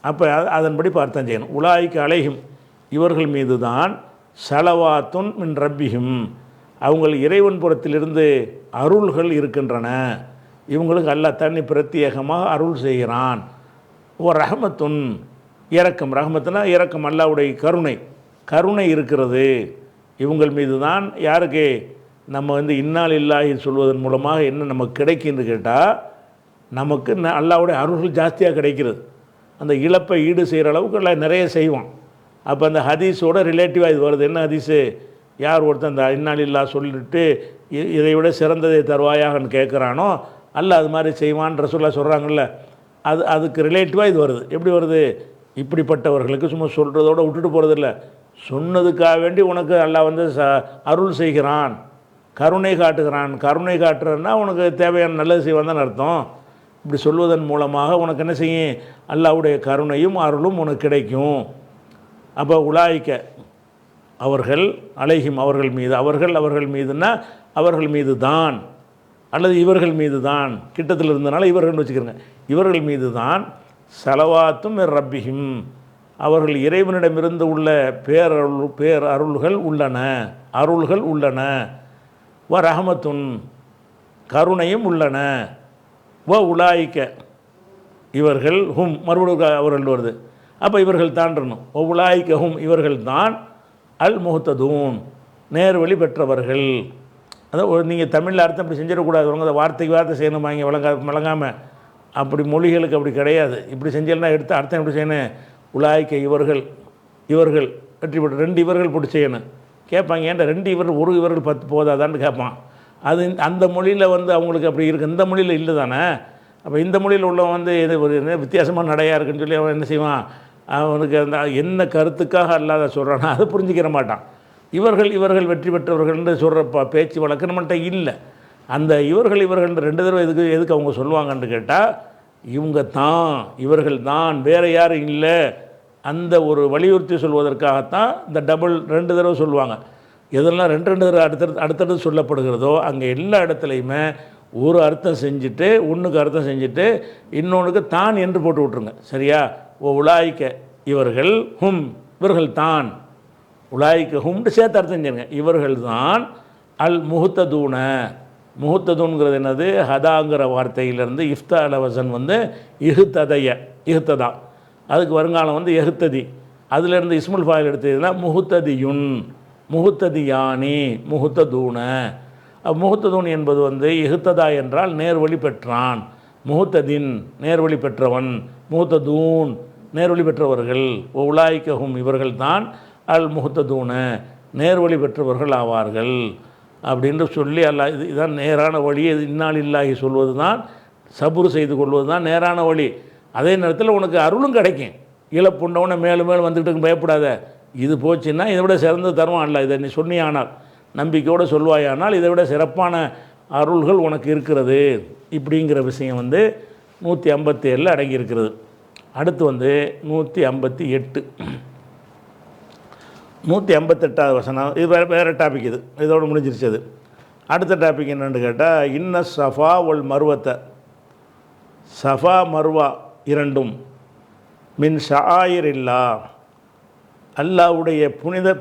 அப்போ அதன்படி அர்த்தம் செய்யணும். உலாய்க்கு அலைஹிம் இவர்கள் மீது தான் ஸலவாத்துன் மின் ரப்பிஹிம் அவங்கள் இறைவன் புறத்திலிருந்து அருள்கள் இருக்கின்றன. இவங்களுக்கு அல்லாஹ் தனி பிரத்யேகமாக அருள் செய்கிறான். ஓ ரஹமத்துன் இரக்கம், ரஹமத்துனா இரக்கம், அல்லாஹ்வுடைய கருணை இருக்கிறது இவங்கள் மீது தான். யாருக்கு? நம்ம இன்னா லில்லாஹி சொல்வதன் மூலமாக என்ன நமக்கு கிடைக்குன்னு கேட்டால் நமக்கு அல்லாஹ்வுடைய அருள்கள் ஜாஸ்தியாக கிடைக்கிறது. அந்த இழப்பை ஈடு செய்கிற அளவுக்கு எல்லாம் நிறைய செய்வான். அப்போ அந்த ஹதீஸோட ரிலேட்டிவாக இது வருது. என்ன ஹதீஸு? யார் ஒருத்தன் அந்த இன்னா லில்லாஹ் சொல்லிட்டு இதை விட சிறந்ததை தருவாயாகன்னு கேட்குறானோ அல்லாஹ் அது மாதிரி செய்வான் ரசூலுல்லாஹ் சொல்கிறாங்கல்ல, அதுக்கு ரிலேட்டிவாக இது வருது. எப்படி வருது? இப்படிப்பட்டவர்களுக்கு சும்மா சொல்கிறதோடு விட்டுட்டு போகிறதில்ல, சொன்னதுக்காக வேண்டி உனக்கு அல்லாஹ் அருள் செய்கிறான், கருணை காட்டுகிறான். கருணை காட்டுறன்னா உனக்கு தேவையான நல்லது செய்வான் தான் அர்த்தம். இப்படி சொல்வதன் மூலமாக உனக்கு என்ன செய்யும், அல்லாஹ்வுடைய கருணையும் அருளும் உனக்கு கிடைக்கும். அப்போ உலாய்க்க அவர்கள், அலைஹிம் அவர்கள் மீது, அவர்கள் மீதுன்னா அவர்கள் மீது தான், அல்லது இவர்கள் மீது தான், கிட்டத்தில் இருந்தனால இவர்கள்னு வச்சுக்கிறங்க, இவர்கள் மீது தான் சலவாத்தும் ரப்பிஹிம் அவர்கள் இறைவனிடமிருந்து உள்ள பேரருள்கள் உள்ளன, வ ரஹமத்துன் கருணையும் உள்ளன, வ உலாய்க்க இவர்கள் ஹும் மறுபடியும் அவர்கள் வருது. அப்போ இவர்கள் தாண்டணும். வ உலாய்க்க ஹும் இவர்கள் தான் அல் முஹ்ததூன் நேர்வழி பெற்றவர்கள். அதான் நீங்கள் தமிழில் அர்த்தம் இப்படி செஞ்சிடக்கூடாது. உங்க வார்த்தைக்கு வார்த்தை செய்யணுமா, இங்கே விளங்காமல் அப்படி மொழிகளுக்கு அப்படி கிடையாது. இப்படி செஞ்சேன்னா எடுத்து அர்த்தம் எப்படி செய்யணும், உலாய்க்க இவர்கள் வெற்றி பெற்ற, 2 இவர்கள் போட்டு செய்யணும். கேட்பாங்க, ஏன்டா 2 இவர்கள் 1 இவர்கள் 10 போதாதான்னு கேட்பான். அது அந்த மொழியில் வந்து அவங்களுக்கு அப்படி இருக்குது, இந்த மொழியில் இல்லை தானே. அப்போ இந்த மொழியில் உள்ளவன் வந்து இது ஒரு வித்தியாசமான நடையாக இருக்குன்னு சொல்லி அவன் என்ன செய்வான், அவனுக்கு அந்த என்ன கருத்துக்காக அல்லாத சொல்கிறானா அதை புரிஞ்சிக்கிற மாட்டான். இவர்கள் வெற்றி பெற்றவர்கள்னு சொல்கிற பேச்சு வழக்கு நம்மள்கிட்ட இல்லை. அந்த இவர்கள் 2 தடவை எதுக்கு அவங்க சொல்லுவாங்கன்னு கேட்டால், இவர்கள் தான் வேறு யாரும் இல்லை, அந்த ஒரு வலியுறுத்தி சொல்வதற்காகத்தான் இந்த டபுள் 2 தடவை சொல்லுவாங்க. எதெல்லாம் 2 தடவை அடுத்தடுத்து சொல்லப்படுகிறதோ அங்கே எல்லா இடத்துலையுமே ஒரு அர்த்தம் செஞ்சுட்டு, ஒன்றுக்கு அர்த்தம் செஞ்சுட்டு இன்னொன்றுக்கு தான் என்று போட்டு விட்ருங்க. சரியா? உலாய்க்க இவர்கள் ஹும் இவர்கள் தான், உலாய்க்க ஹும்னு சேர்த்து அர்த்தம் செய்யுங்க. இவர்கள் தான் அல் முஹ்ததூன்ங்கிறது என்னது, ஹதாங்கிற வார்த்தையிலேருந்து இஃப்தா அலவசன் வந்து இஹ்ததா, அதுக்கு வருங்காலம் வந்து எஹ்ததி, அதிலேருந்து இஸ்முல் ஃபாயில் எடுத்ததுன்னா முஹ்ததியுன், முஹ்ததியானி, முஹ்ததூன. முஹ்ததூன் என்பது வந்து இஹ்ததா என்றால் நேர்வழி பெற்றான், முஹ்ததின் நேர்வழி பெற்றவன், முஹ்ததூன் நேர்வழி பெற்றவர்கள், உலாய்க்கஹும் இவர்கள் தான் அல் முஹ்ததூன நேர்வழி பெற்றவர்கள் ஆவார்கள் அப்படின்னு சொல்லி அல்லாஹ் இதுதான் நேரான வழி. இன்னாலில்லாஹி சொல்வது தான், சபுர் செய்து கொள்வது தான் நேரான வழி. அதே நேரத்தில் உனக்கு அருளும் கிடைக்கும். இழப்புண்டவனை மேலும் மேலும் வந்துக்கிட்டு பயப்படாத, இது போச்சுன்னா இதை விட சிறந்த தருவான் அல்ல. இதை நீ சொன்னியானால், நம்பிக்கையோடு சொல்வாயானால் இதை விட சிறப்பான அருள்கள் உனக்கு இருக்கிறது. இப்படிங்கிற விஷயம் வந்து 157 அடங்கியிருக்கிறது. அடுத்து வந்து 158, 158வது வசனம். இது வேறு டாபிக், இதோடு முடிஞ்சிருச்சு. அது அடுத்த டாபிக் என்னென்னு கேட்டால், இன்ன சஃபா ஒல் மருவத்தை, சஃபா மர்வா இரண்டும் மின் ஷாயிரில்லா அல்லாஹ்வுடைய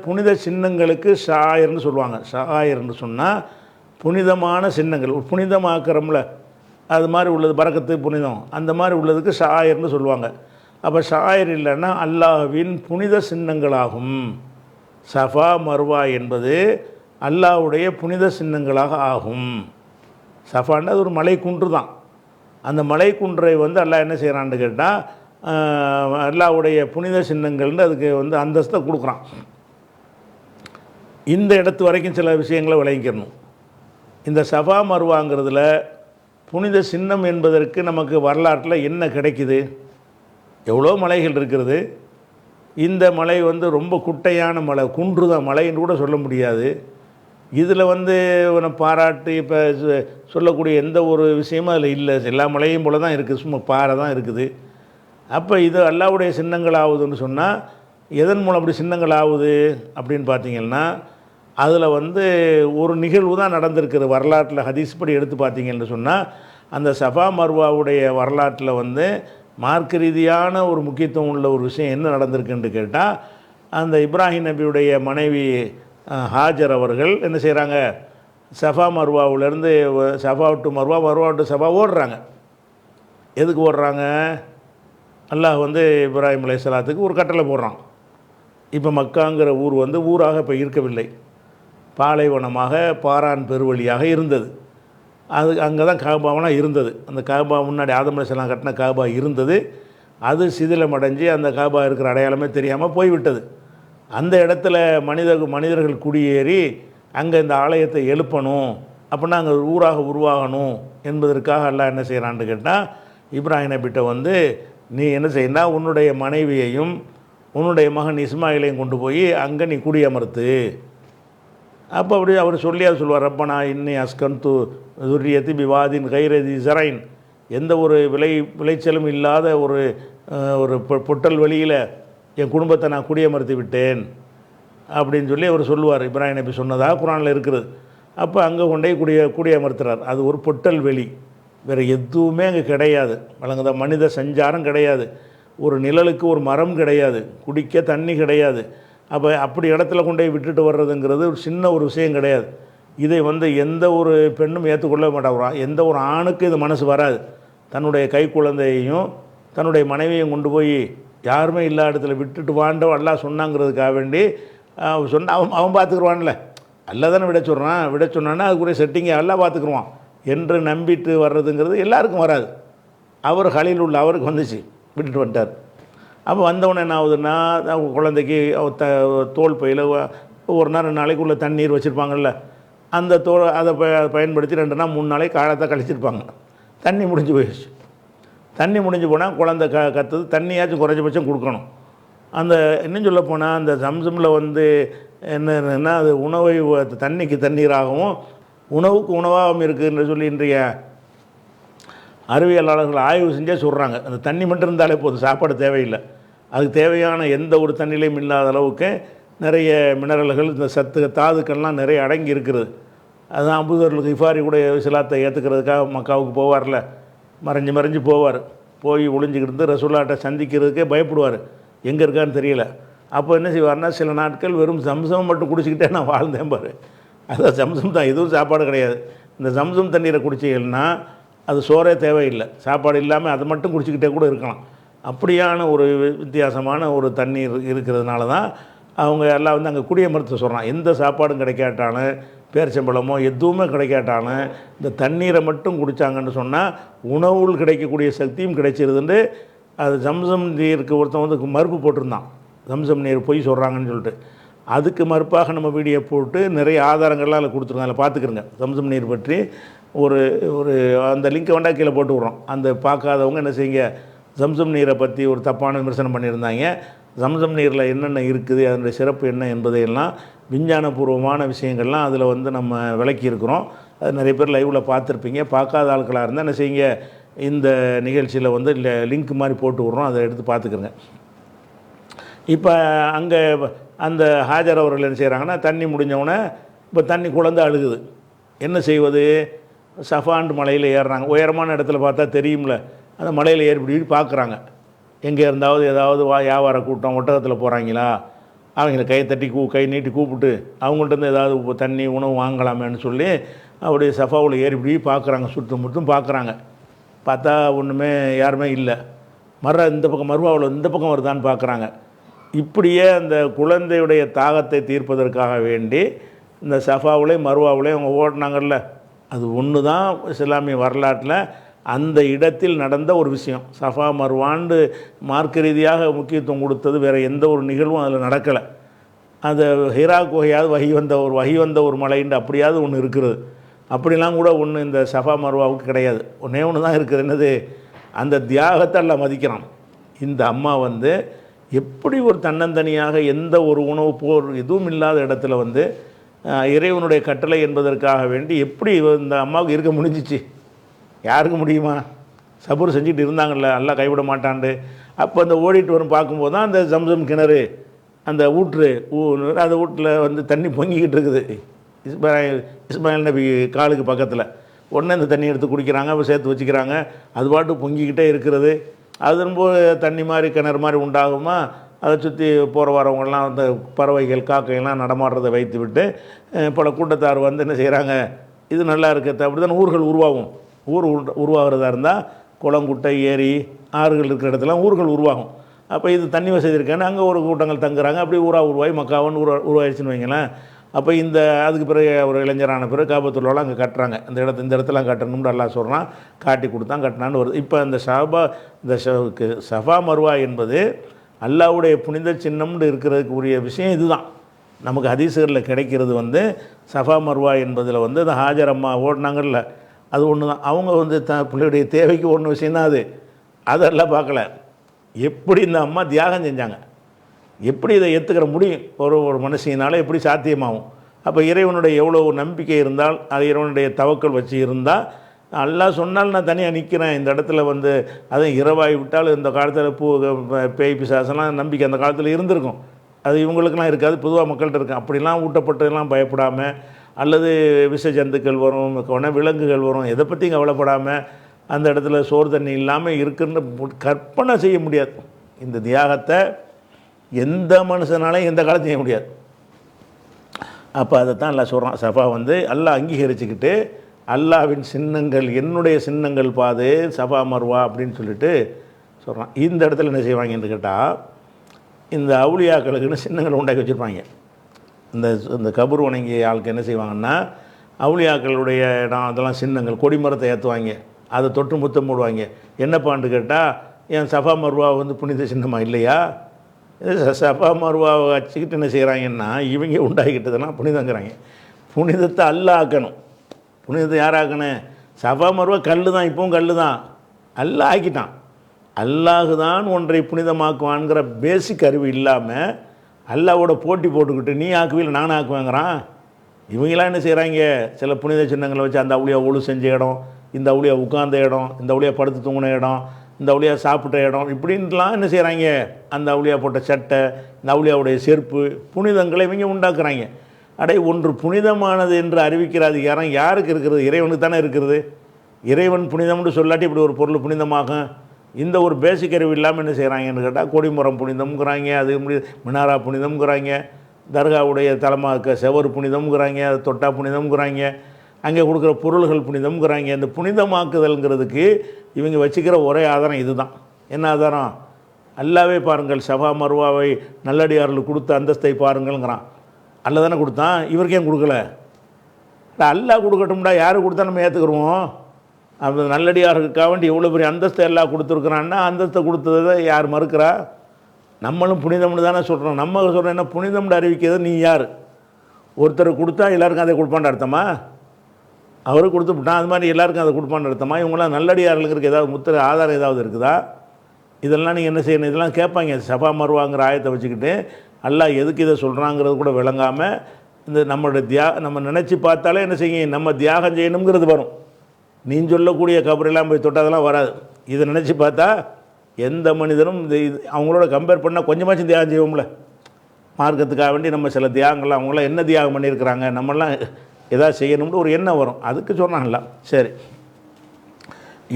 புனித சின்னங்களுக்கு ஷாயிர்னு சொல்லுவாங்க. ஷாயிர்னு சொன்னால் புனிதமான சின்னங்கள், புனிதமாக்கிறோம்ல அது மாதிரி உள்ளது, பரக்கத்து புனிதம் அந்த மாதிரி உள்ளதுக்கு ஷாயிர்னு சொல்லுவாங்க. அப்போ ஷாயிர் இல்லைன்னா அல்லாஹ்வின் புனித சின்னங்களாகும். சஃபா மர்வா என்பது அல்லாஹ்வுடைய புனித சின்னங்களாக ஆகும். சஃபான்னா அது ஒரு மலை குன்று தான். அந்த மலை குன்றை வந்து அல்லாஹ் என்ன செய்கிறான்னு கேட்டால், அல்லாஹ்வுடைய புனித சின்னங்கள்னு அதுக்கு வந்து அந்தஸ்தை கொடுக்குறான். இந்த இடத்து வரைக்கும் சில விஷயங்களை விளங்கிக்கணும். இந்த சஃபா மர்வாங்கிறதுல புனித சின்னம் என்பதற்கு நமக்கு வரலாற்றில் என்ன கிடைக்குது? எவ்வளோ மலைகள் இருக்கிறது. இந்த மலை வந்து ரொம்ப குட்டையான மலை, குன்று தான், மலைன்னு கூட சொல்ல முடியாது. இதில் வந்து பாராட்டு இப்போ சொல்லக்கூடிய எந்த ஒரு விஷயமும் அதில் இல்லை. எல்லா மலையும் போல தான் இருக்குது, சும்மா பாறை தான் இருக்குது. அப்போ இது அல்லாஹ்வுடைய சின்னங்கள் ஆகுதுன்னு சொன்னால் எதன் மூலம் அப்படி சின்னங்கள் ஆகுது அப்படின்னு பார்த்தீங்கன்னா, அதில் வந்து ஒரு நிகழ்வு தான் நடந்திருக்குது வரலாற்றில். ஹதீஸ் படி எடுத்து பார்த்தீங்கன்னு சொன்னால், அந்த சஃபா மர்வாவுடைய வரலாற்றில் வந்து மார்க்க ரீதியான ஒரு முக்கியத்துவம் உள்ள ஒரு விஷயம் என்ன நடந்திருக்குன்னு கேட்டால், அந்த இப்ராஹிம் நபியுடைய மனைவி ஹாஜர் அவர்கள் என்ன செய்கிறாங்க, சஃபா மர்வாவிலேருந்து Safa to Marwa, Marwa to Safa ஓடுறாங்க. எதுக்கு ஓடுறாங்க? அல்லாஹ் வந்து இப்ராஹிம் அலைஹிஸ்ஸலாத்துக்கு ஒரு கட்டளை போடுறான். இப்போ மக்காங்கிற ஊர் வந்து ஊராக இப்போ இருக்கவில்லை, பாலைவனமாக பாரான் பெருவழியாக இருந்தது. அது அங்கே தான் காபாவெலாம் இருந்தது. அந்த காபா முன்னாடி ஆதம் அலைஹிஸ்ஸலாம் கட்டின காபா இருந்தது. அது சிதிலமடைஞ்சு அந்த காபா இருக்கிற அடையாளமே தெரியாமல் போய்விட்டது. அந்த இடத்துல மனிதர்கள் குடியேறி அங்கே இந்த ஆலயத்தை எழுப்பணும், அப்படின்னா அங்கே ஊராக உருவாகணும் என்பதற்காக அல்லாஹ் என்ன செய்கிறான்னு கேட்டால், இப்ராஹிம் நபிட்ட வந்து நீ என்ன செய்யணும்னா உன்னுடைய மனைவியையும் உன்னுடைய மகன் இஸ்மாயிலையும் கொண்டு போய் அங்கே நீ குடியமர்த்து. அப்போ அப்படி அவர் சொல்லியா சொல்லுவார், ரப்பனா இன்னி அஸ்கன்து துர்ரியத்தி பிவாதின் கைரதி ஜரைன், எந்த ஒரு விளைச்சலும் இல்லாத ஒரு ஒரு பொட்டல் வெளியில் என் குடும்பத்தை நான் குடியமர்த்தி விட்டேன் அப்படின்னு சொல்லி அவர் சொல்லுவார். இப்ராஹிம் நபி சொன்னதாக குரானில் இருக்குது. அப்போ அங்கே கொண்டே குடியமர்த்துறார். அது ஒரு பொட்டல் வெளி, வேறு எதுவுமே அங்கே கிடையாது. வழங்குத மனித சஞ்சாரம் கிடையாது, ஒரு நிழலுக்கு ஒரு மரம் கிடையாது, குடிக்க தண்ணி கிடையாது. அப்போ அப்படி இடத்துல கொண்டு போய் விட்டுட்டு வர்றதுங்கிறது ஒரு சின்ன ஒரு விஷயம் கிடையாது. இதை எந்த ஒரு பெண்ணும் ஏற்றுக்கொள்ள மாட்டாங்க. எந்த ஒரு ஆணுக்கு இது மனசு வராது. தன்னுடைய கை குழந்தையையும் தன்னுடைய மனைவியும் கொண்டு போய் யாருமே இல்லாத இடத்துல விட்டுட்டு வாண்டோ எல்லாம் சொன்னாங்கிறதுக்காக வேண்டி சொன்ன அவன் பார்த்துக்குருவான்ல, அல்ல தானே விட சொல்கிறான். விட சொன்னான்னா அதுக்குரிய செட்டிங்கை எல்லாம் பார்த்துக்குருவான் என்று நம்பிட்டு வர்றதுங்கிறது எல்லாருக்கும் வராது. அவர் ஹலீல் உள்ள அவருக்கு வந்துச்சு, விட்டுட்டு வந்துட்டார். அப்போ வந்தவொடனே என்ன ஆகுதுன்னா, குழந்தைக்கு தோல் பையில் ஒரு நாள் 2 நாளைக்குள்ளே தண்ணீர் வச்சுருப்பாங்கள்ல, அந்த அதை பயன்படுத்தி 2 நாள் 3 நாளைக்கு காலத்தை கழிச்சிருப்பாங்க. தண்ணி முடிஞ்சு போயிடுச்சு. தண்ணி முடிஞ்சு போனால் குழந்தை கத்துது, தண்ணியாச்சும் குறைஞ்சபட்சம் கொடுக்கணும். அந்த இன்னும் சொல்ல போனால் அந்த ஜம்சமில் என்னன்னா அது உணவை தண்ணிக்கு தண்ணீராகவும் உணவுக்கு உணவாகவும் இருக்குதுன்னு சொல்லி இன்றைய அறிவியலாளர்கள் ஆய்வு செஞ்சே சொல்கிறாங்க. அந்த தண்ணி மட்டும் இருந்தாலே போதும், சாப்பாடு தேவையில்லை. அதுக்கு தேவையான எந்த ஒரு தண்ணிலையும் இல்லாத அளவுக்கு நிறைய மினரல்கள், இந்த சத்து தாதுக்கள்லாம் நிறைய அடங்கி இருக்கிறது. அதுதான் அபூதர்களுக்கு இஃபாரி கூட இஸ்லாத்தை ஏற்றுக்கிறதுக்காக மக்காவுக்கு போவார்ல, மறைஞ்சு போவார். போய் ஒளிஞ்சிக்கிட்டு ரசூலுல்லாஹ்ட்ட சந்திக்கிறதுக்கே பயப்படுவார், எங்கே இருக்கான்னு தெரியல. அப்போ என்ன செய்வார்னா, சில நாட்கள் வெறும் ஜம்சம் மட்டும் குடிச்சிக்கிட்டே நான் வாழ்ந்தேன் பாரு. அதான் ஜம்சம் தான், எதுவும் சாப்பாடு கிடையாது. இந்த ஜம்சம் தண்ணீரை குடிச்சிங்கன்னா அது சோறே தேவையில்லை, சாப்பாடு இல்லாமல் அதை மட்டும் குடிச்சிக்கிட்டே கூட இருக்கலாம். அப்படியான ஒரு வித்தியாசமான ஒரு தண்ணீர் இருக்கிறதுனால தான் அவங்க எல்லாம் அங்கே குடியமர்த்த சொல்கிறான். எந்த சாப்பாடும் கிடைக்காட்டாலும், பேரிச்சம்பழமோ எதுவுமே கிடைக்காட்டாலும் இந்த தண்ணீரை மட்டும் குடித்தாங்கன்னு சொன்னால் உணவுள் கிடைக்கக்கூடிய சக்தியும் கிடைச்சிருதுன்னு அது ஜம்சம் நீருக்கு ஒருத்தன் மறுப்பு போட்டிருந்தான். ஜம்சம் நீர் பொய் சொல்கிறாங்கன்னு சொல்லிட்டு அதுக்கு மறுப்பாக நம்ம வீடியோ போட்டு நிறைய ஆதாரங்கள்லாம் அதில் கொடுத்துருக்கோம். அதில் பார்த்துக்கிறோங்க. ஜம்சம் நீர் பற்றி ஒரு ஒரு அந்த லிங்க்கை வேண்டா கீழே போட்டு விட்றோம். அந்த பார்க்காதவங்க என்ன செய்யுங்க, ஜம்சம் நீரை பற்றி ஒரு தப்பான விமர்சனம் பண்ணியிருந்தாங்க. ஜம்சம் நீரில் என்னென்ன இருக்குது, அதனுடைய சிறப்பு என்ன என்பதையெல்லாம் விஞ்ஞானபூர்வமான விஷயங்கள்லாம் அதில் நம்ம விளக்கி இருக்கிறோம். அது நிறைய பேர் லைவில் பார்த்துருப்பீங்க. பார்க்காத ஆட்களாக இருந்தால் என்ன செய்யுங்க, இந்த நிகழ்ச்சியில் லிங்க் மாதிரி போட்டு விட்றோம், அதை எடுத்து பார்த்துக்கிறங்க. இப்போ அங்கே அந்த ஹாஜர் அவர்கள் என்ன செய்கிறாங்கன்னா, தண்ணி முடிஞ்சவுடனே இப்போ தண்ணி குழந்தை அழுகுது. என்ன செய்வது, சஃபாண்டு மலையில் ஏறுறாங்க. உயரமான இடத்துல பார்த்தா தெரியும்ல, அந்த மலையில் ஏறி பார்க்குறாங்க. எங்கே இருந்தாவது ஏதாவது வியாபார கூட்டம் ஒட்டகத்தில் போகிறாங்களா, அவங்கள கை தட்டி கை நீட்டி கூப்பிட்டு அவங்கள்ட்ட ஏதாவது தண்ணி உணவு வாங்கலாமேன்னு சொல்லி அப்படியே சஃபாவில் ஏறி பார்க்குறாங்க. சுற்றும் பார்க்குறாங்க. பார்த்தா ஒன்றுமே யாருமே இல்லை. இந்த பக்கம் மருவாவில் இந்த பக்கம் வருதான்னு பார்க்குறாங்க. இப்படியே அந்த குழந்தையுடைய தாகத்தை தீர்ப்பதற்காக வேண்டி இந்த சஃபாவிலையும் மருவாவிலையும் அவங்க ஓடினாங்கல்ல, அது ஒன்று தான் இஸ்லாமிய வரலாற்றில் அந்த இடத்தில் நடந்த ஒரு விஷயம். சஃபா மருவாண்டு மார்க்க ரீதியாக முக்கியத்துவம் கொடுத்தது வேறு எந்த ஒரு நிகழ்வும் அதில் நடக்கலை. அந்த ஹிரா குகையாவது வகி வந்த ஒரு மலைண்டு அப்படியாவது ஒன்று இருக்கிறது. அப்படிலாம் கூட ஒன்று இந்த சஃபா மருவாவுக்கு கிடையாது. ஒன்று தான் இருக்குது. என்னது, அந்த தியாகத்தை எல்லாம் மதிக்கிறான். இந்த அம்மா எப்படி ஒரு தன்னந்தனியாக எந்த ஒரு உணவு போர் எதுவும் இல்லாத இடத்துல இறைவனுடைய கட்டளை என்பதற்காக வேண்டி எப்படி இந்த அம்மாவுக்கு இருக்க முடிஞ்சிச்சு? யாருக்கு முடியுமா? சபூர் செஞ்சுட்டு இருந்தாங்கல்ல, எல்லாம் கைவிட மாட்டாண்டு. அப்போ அந்த ஓடிட்டு வரும் பார்க்கும்போது தான் அந்த ஜம்சம் கிணறு, அந்த ஊற்று அந்த வீட்டில் தண்ணி பொங்கிக்கிட்டு இருக்குது. இஸ்மாயில் நபி காலுக்கு பக்கத்தில். உடனே இந்த தண்ணி எடுத்து குடிக்கிறாங்க, அப்போ சேர்த்து வச்சுக்கிறாங்க. அது பாட்டு பொங்கிக்கிட்டே இருக்கிறது. அதன்போது தண்ணி மாதிரி கிணறு மாதிரி உண்டாகுமா, அதை சுற்றி போகிற வரவங்கெல்லாம் அந்த பறவைகள் காக்கைகள்லாம் நடமாடுறதை வைத்து விட்டு பல கூட்டத்தார் என்ன செய்கிறாங்க, இது நல்லா இருக்கிறது. அப்படி தான் ஊர்கள் உருவாகும். ஊர் உருவாகிறதா இருந்தால் குளங்குட்டை ஏரி ஆறுகள் இருக்கிற இடத்துல ஊர்கள் உருவாகும். அப்போ இது தண்ணி வசதி இருக்கேன்னு அங்கே ஒரு கூட்டங்கள் தங்குறாங்க. அப்படி ஊராக உருவாகி மக்காவன்னு உருவாயிடுச்சுன்னு வைங்களேன். அப்போ அதுக்கு பிறகு ஒரு இளைஞரான பிறகு காபத்துள்ளாலாம் அங்கே கட்டுறாங்க. இந்த இடத்துலாம் கட்டணும்னு அல்லாஹ் சொல்கிறான். காட்டி கொடுத்தான், கட்டினான்னு வருது. இப்போ இந்த சஃபா மருவா என்பது அல்லாஹ்வுடைய புனித சின்னம்னு இருக்கிறதுக்கு உரிய விஷயம் இதுதான். நமக்கு ஹதீஸுகளில் கிடைக்கிறது சஃபா மருவா என்பதில் இந்த ஹாஜர் அம்மா ஓடினாங்கல்ல, அது ஒன்று தான். அவங்க பிள்ளையுடைய தேவைக்கு ஒன்று விஷயம் தான் அது. அதெல்லாம் பார்க்கல, எப்படி இந்த அம்மா தியாகம் செஞ்சாங்க, எப்படி இதை ஏற்றுக்கிற முடியும் ஒரு மனுஷனால், எப்படி சாத்தியமாகும்? அப்போ இறைவனுடைய எவ்வளோ நம்பிக்கை இருந்தால், அது இறைவனுடைய தவக்கல் வச்சு இருந்தால் அல்லாஹ் சொன்னால் நான் தனியாக நிற்கிறேன் இந்த இடத்துல வந்து, அதுவும் இரவாகி விட்டால் இந்த காலத்தில் பேய் பிசாசெல்லாம் நம்பிக்கை அந்த காலத்தில் இருந்திருக்கும். அது இவங்களுக்கெல்லாம் இருக்காது, பொதுவாக மக்கள்கிட்ட இருக்கும். அப்படிலாம் ஊட்டப்பட்டதெல்லாம் பயப்படாமல், அல்லது விஷ ஜந்துக்கள் வரும், விலங்குகள் வரும், எதை பற்றியும் கவலைப்படாமல் அந்த இடத்துல சோறு தண்ணி இல்லாமல் இருக்குன்னு கற்பனை செய்ய முடியாது. இந்த தியாகத்தை எந்த மனுஷனாலையும் எந்த காலத்தையும் செய்ய முடியாது. அப்போ அதை தான் அல்லாஹ் சொல்கிறான். சஃபா வந்து அல்லாஹ் அங்கீகரிச்சுக்கிட்டு, அல்லாஹ்வின் சின்னங்கள், என்னுடைய சின்னங்கள் பாது சஃபா மர்வா அப்படின்னு சொல்லிட்டு சொல்கிறான். இந்த இடத்துல என்ன செய்வாங்கன்னு கேட்டால், இந்த அவுளியாக்களுக்குன்னு சின்னங்கள் உண்டாக்கி வச்சுருப்பாங்க. இந்த கபூர் வணங்கிய ஆளுக்கு என்ன செய்வாங்கன்னா, அவுளியாக்களுடைய இடம் அதெல்லாம் சின்னங்கள், கொடிமரத்தை ஏற்றுவாங்க, அதை தொட்டு முத்தம் போடுவாங்க. என்னப்பான்னு கேட்டால், என் சஃபா மர்வா வந்து புனித சின்னமாக இல்லையா? சஃபா மர்வாவை வச்சுக்கிட்டு என்ன செய்கிறாங்கன்னா, இவங்க உண்டாக்கிட்டதுன்னா புனிதங்கிறாங்க. புனிதத்தை அல்லாஹ் ஆக்கணும். புனிதத்தை யாராக்கணும்? சஃபா மர்வா கல் தான், இப்போவும் கல் தான். அல்லாஹ் ஆக்கிட்டான். அல்லாஹு தான் ஒன்றை புனிதமாக்குவான்ங்கிற பேசிக் அறிவு இல்லாமல் அல்லாவோட போட்டி போட்டுக்கிட்டு நீ ஆக்குவில்லை நானும் ஆக்குவேங்கிறான். இவங்களாம் என்ன செய்கிறாங்க, சில புனித சின்னங்களை வச்சு அந்த அவுளியா ஒழு செஞ்ச இடம், இந்த அவுளியா உட்கார்ந்த இடம், இந்த அவுளியா படுத்து தூங்கின இடம், இந்த அவுளியா சாப்பிட்ட இடம், இப்படின்ட்டுலாம் என்ன செய்கிறாங்க, அந்த அவுளியா போட்ட சட்டை, இந்த அவுளியாவுடைய செருப்பு, புனிதங்களை இவங்க உண்டாக்குறாங்க. அடே, ஒன்று புனிதமானது என்று அறிவிக்கிற அதிகாரம் யாருக்கு இருக்கிறது? இறைவனுக்கு தானே இருக்கிறது. இறைவன் புனிதம்னு சொல்லாட்டி இப்படி ஒரு பொருள் புனிதமாகும். இந்த ஒரு பேசிக் அறிவு இல்லாமல் என்ன செய்கிறாங்கன்னு கேட்டால், கொடிமரம் புனிதம்ங்கிறாங்க, அது மினாரா புனிதம்ங்கிறாங்க, தர்காவுடைய தலைமாக்க செவர் புனிதம்ங்கிறாங்க, அது தொட்டா புனிதம்ங்கிறாங்க, அங்கே கொடுக்குற பொருள்கள் புனிதம்ங்கிறாங்க. இந்த புனிதமாக்குதல்ங்கிறதுக்கு இவங்க வச்சுக்கிற ஒரே ஆதாரம் இது தான். என்ன ஆதாரம்? அல்லாவே பாருங்கள், சஃபா மர்வாவை நல்லடியார்களுக்கு கொடுத்த அந்தஸ்தை பாருங்கள்ங்கிறான். அல்ல தானே கொடுத்தான், இவருக்கு ஏன் கொடுக்கல? அல்லாஹ் கொடுக்கட்டும்டா, யார் கொடுத்தா நம்ம ஏற்றுக்குருவோம்? அந்த நல்லடியார்களுக்காக வேண்டி எவ்வளோ பெரிய அந்தஸ்தை எல்லாம் கொடுத்துருக்குறான்னா, அந்தஸ்தை கொடுத்ததை யார் மறுக்கிறா? நம்மளும் புனிதம்னு தானே சொல்கிறோம். நம்ம சொல்கிறோம் என்ன, புனிதம்னு அறிவிக்கிறது நீ யார்? ஒருத்தர் கொடுத்தா எல்லாருக்கும் அதை கொடுப்பான்னு அர்த்தமா? அவருக்கு கொடுத்துட்டான், அது மாதிரி எல்லாருக்கும் அதை கொடுப்பான்னு அர்த்தமா? இவங்களாம் நல்லடியார்களுக்கு ஏதாவது முத்திரை ஆதாரம் ஏதாவது இருக்குதா? இதெல்லாம் நீங்கள் என்ன செய்யணும்? இதெல்லாம் கேட்பாங்க. சஃபா மர்வாங்கிற ஆயத்தை வச்சுக்கிட்டு அல்லாஹ் எதுக்கு இதை சொல்கிறாங்கிறது கூட விளங்காமல், இந்த நம்மளுடைய நம்ம நினச்சி பார்த்தாலே என்ன செய்யும், நம்ம தியாகம் செய்யணுங்கிறது வரும். நீ சொல்லக்கூடிய கபரெல்லாம் போய் தொட்டாதெல்லாம் வராது. இதை நினச்சி பார்த்தா எந்த மனிதனும் அவங்களோட கம்பேர் பண்ணால் கொஞ்சமாச்சும் தியாகம் செய்வோம்ல. மார்க்கத்துக்காக வேண்டி நம்ம சில தியாகங்கள்லாம், அவங்களாம் என்ன தியாகம் பண்ணியிருக்கிறாங்க, நம்மளாம் எதாவது செய்யணும்னு ஒரு எண்ணம் வரும். அதுக்கு சொன்னாங்கல்ல. சரி,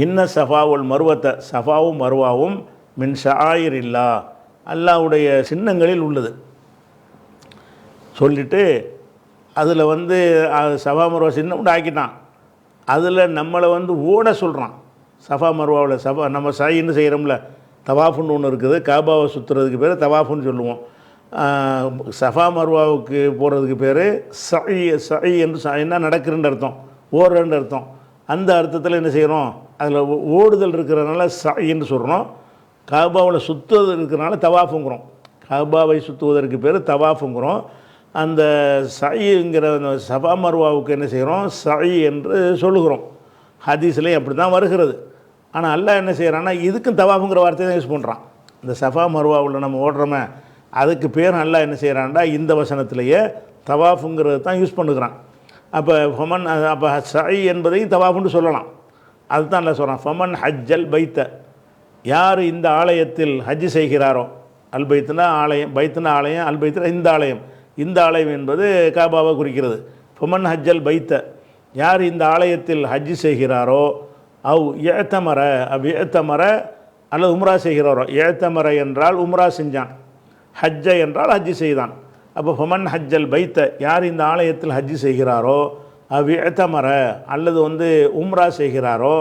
இன்ன சஃபாவுல் மருவத்தை, சஃபாவும் மருவாவும் மின் ஷாயிர் இல்லா, அல்லாவுடைய சின்னங்களில் உள்ளது சொல்லிவிட்டு, அதில் வந்து சஃபா மருவா சின்னம் ஆக்கிட்டான். அதில் நம்மளை வந்து ஓட சொல்கிறான். சஃபா மருவாவில் நம்ம சாயின்னு செய்கிறோம்ல, தவாஃபுன்னு ஒன்று இருக்குது. காபாவை சுற்றுறதுக்கு பேர் தவாஃபுன்னு சொல்லுவோம். சஃபா மருவாவுக்கு போகிறதுக்கு பேர் சை என்று என்ன நடக்குதுன்னு அர்த்தம், ஓடுறன்னு அர்த்தம். அந்த அர்த்தத்தில் என்ன செய்கிறோம், அதில் ஓடுதல் இருக்கிறதுனால சைன்னு சொல்கிறோம். காபாவில் சுற்றுவது இருக்கிறனால தவாஃபுங்கிறோம். காபாவை சுற்றுவதற்கு பேர் தவாஃபுங்கிறோம். அந்த சைங்கிற சஃபா மர்வாவுக்கு என்ன செய்கிறோம், சை என்று சொல்லுகிறோம். ஹதீஸ்லேயும் அப்படி தான் வருகிறது. ஆனால் அல்லாஹ் என்ன செய்கிறான்னா, இதுக்கும் தவாஃபுங்கிற வார்த்தையை தான் யூஸ் பண்ணுறான். இந்த சஃபா மர்வாவில் நம்ம ஓடுறோமே, அதுக்கு பேர் அல்லாஹ் என்ன செய்கிறான்டா, இந்த வசனத்திலேயே தவாஃபுங்கிறது தான் யூஸ் பண்ணுகிறான். அப்போ சை என்பதையும் தவாஃபுன்னு சொல்லலாம். அதுதான் அல்லாஹ் சொல்கிறான், ஃபமன் ஹஜ்ஜல் பைத்த, யார் இந்த ஆலயத்தில் ஹஜ்ஜு செய்கிறாரோ, அல் பைத்துனா ஆலயம், பைத்துனா ஆலயம், அல் பைத்துனா இந்த ஆலயம், இந்த ஆலயம் என்பது காபாவை குறிக்கிறது. ஃபமன் ஹஜ்ஜல் பைத்த, யார் இந்த ஆலயத்தில் ஹஜ்ஜு செய்கிறாரோ, ஏத்தமர ஏத்தமர அல்லது உம்ரா செய்கிறாரோ, ஏத்தமர என்றால் உம்ரா செஞ்சான், ஹஜ்ஜ என்றால் ஹஜ்ஜு செய்தான். அப்போ ஃபமன் ஹஜ்ஜல் பைத்த, யார் இந்த ஆலயத்தில் ஹஜ்ஜு செய்கிறாரோ, ஏத்தமர அல்லது வந்து உம்ரா செய்கிறாரோ,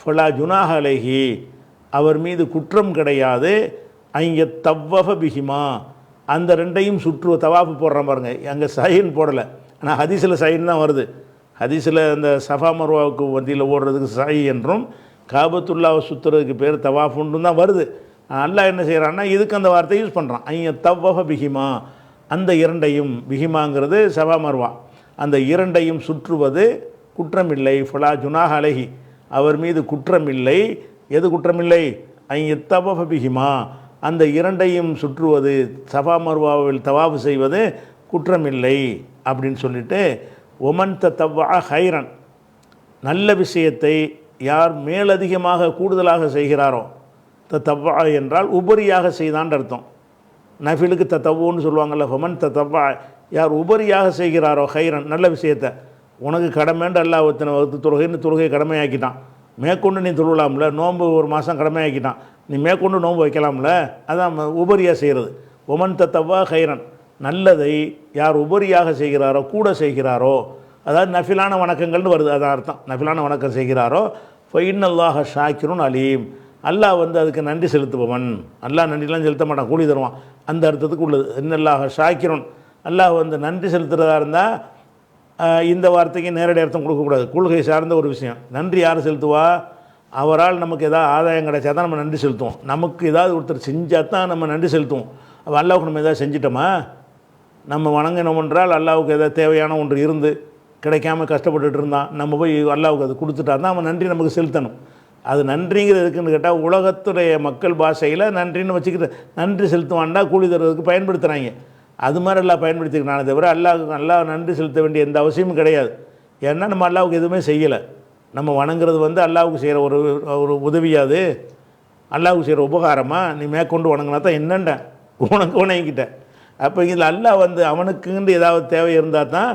ஃபலா ஜுனாஹ அலைஹி, அவர் மீது குற்றம் கிடையாது. அங்கே தவ்வஃப பிஹிமா, அந்த ரெண்டையும் தவாஃபு போடுறோம் பாருங்க, அங்கே சைன் போடலை, ஆனால் ஹதீஸில் சைன் தான் வருது. ஹதீஸில் இந்த சஃபா மர்வாவுக்கு மத்தியில் ஓடுறதுக்கு சை என்றும், காபத்துல்லாவை சுற்றுறதுக்கு பேர் தவாஃபுன்னு தான் வருது. அல்லாஹ் என்ன செய்கிறான்னா, இதுக்கு அந்த வார்த்தையை யூஸ் பண்ணுறான். அங்கே தவ்வஃப பிஹிமா, அந்த இரண்டையும், பிஹிமாங்கிறது சஃபா மர்வா, அந்த இரண்டையும் சுற்றுவது குற்றமில்லை. ஃபலா ஜுனாஹ அலைஹி, அவர் மீது குற்றமில்லை. எது குற்றமில்லை? அங்கே தவ்வஃப பிஹிமா, அந்த இரண்டையும் சுற்றுவது, சஃபா மர்வாவில் தவாஃபு செய்வது குற்றமில்லை அப்படின்னு சொல்லிட்டு, ஒமன் தவ்வா ஹைரன், நல்ல விஷயத்தை யார் மேலதிகமாக கூடுதலாக செய்கிறாரோ தத்தவ்வா என்றால் உபரியாக செய்தான்னு அர்த்தம். நஃபிலுக்கு தத்தவ்வுன்னு சொல்லுவாங்கள்ல. ஃபமன் தத்தவ்வா, யார் உபரியாக செய்கிறாரோ ஹைரன், நல்ல விஷயத்தை. உனக்கு கடமைண்டு அல்லாஹ் ஒருத்தனை வகுத்து தொழுகைன்னு தொழுகை கடமையாக்கிட்டான். மேற்கொண்டு நீ தொழுலாம்ல. நோன்பு ஒரு மாதம் கடமையாக்கிட்டான், நீ மேற்கொண்டு நோன்பு வைக்கலாம்ல. அதான் உபரியாக செய்கிறது. ஒமன் தத்தவ்வா ஹைரன், நல்லதை யார் உபரியாக செய்கிறாரோ, கூட செய்கிறாரோ, அதாவது நஃபிலான வணக்கங்கள்னு வருது, அதான் அர்த்தம். நஃபிலான வணக்கம் செய்கிறாரோ ஃபைன்னல்லாஹ ஷாக்கிருன் அலீம், அல்லாஹ் வந்து அதுக்கு நன்றி செலுத்துபவன். அல்லாஹ் நன்றிலாம் செலுத்த மாட்டான், கூலி தருவான். அந்த அர்த்தத்துக்கு உள்ளது. இன்னல்லாஹ ஷாக்கிருன், அல்லாஹ் வந்து நன்றி செலுத்துகிறதா இருந்தால் இந்த வார்த்தைக்கு நேரடி அர்த்தம் கொடுக்கக்கூடாது. கொள்கை சார்ந்த ஒரு விஷயம். நன்றி யார் செலுத்துவா? அவரால் நமக்கு ஏதாவது ஆதாயம் கிடைச்சா தான் நம்ம நன்றி செலுத்துவோம். நமக்கு ஏதாவது ஒருத்தர் செஞ்சால் தான் நம்ம நன்றி செலுத்துவோம். அப்போ அல்லாவுக்கு நம்ம ஏதாவது செஞ்சிட்டோமா? நம்ம வணங்கினோம் என்றால் அல்லாவுக்கு ஏதாவது தேவையான ஒன்று இருந்து கிடைக்காம கஷ்டப்பட்டுட்டு இருந்தான், நம்ம போய் அல்லாவுக்கு அது கொடுத்துட்டா தான் அவன் நன்றி நமக்கு செலுத்தணும். அது நன்றிங்கிறது எதுக்குன்னு கேட்டால், உலகத்துடைய மக்கள் பாஷையில் நன்றின்னு வச்சுக்கிட்டு நன்றி செலுத்துவான்டா கூலி தருவதற்கு பயன்படுத்துகிறாங்க. அது மாதிரி எல்லாம் பயன்படுத்திக்கிறானே தவிர அல்லாஹ் நன்றி செலுத்த வேண்டிய எந்த அவசியமும் கிடையாது. ஏன்னா நம்ம அல்லாவுக்கு எதுவுமே செய்யலை. நம்ம வணங்குறது வந்து அல்லாவுக்கு செய்கிற ஒரு உதவியாது, அல்லாவுக்கு செய்கிற உபகாரமாக. நீ மேற்கொண்டு வணங்கினா தான் என்னண்ட உனக்கு வணங்கிக்கிட்ட. அப்போ இதில் அல்லாஹ் வந்து அவனுக்குன்னு ஏதாவது தேவை இருந்தால் தான்,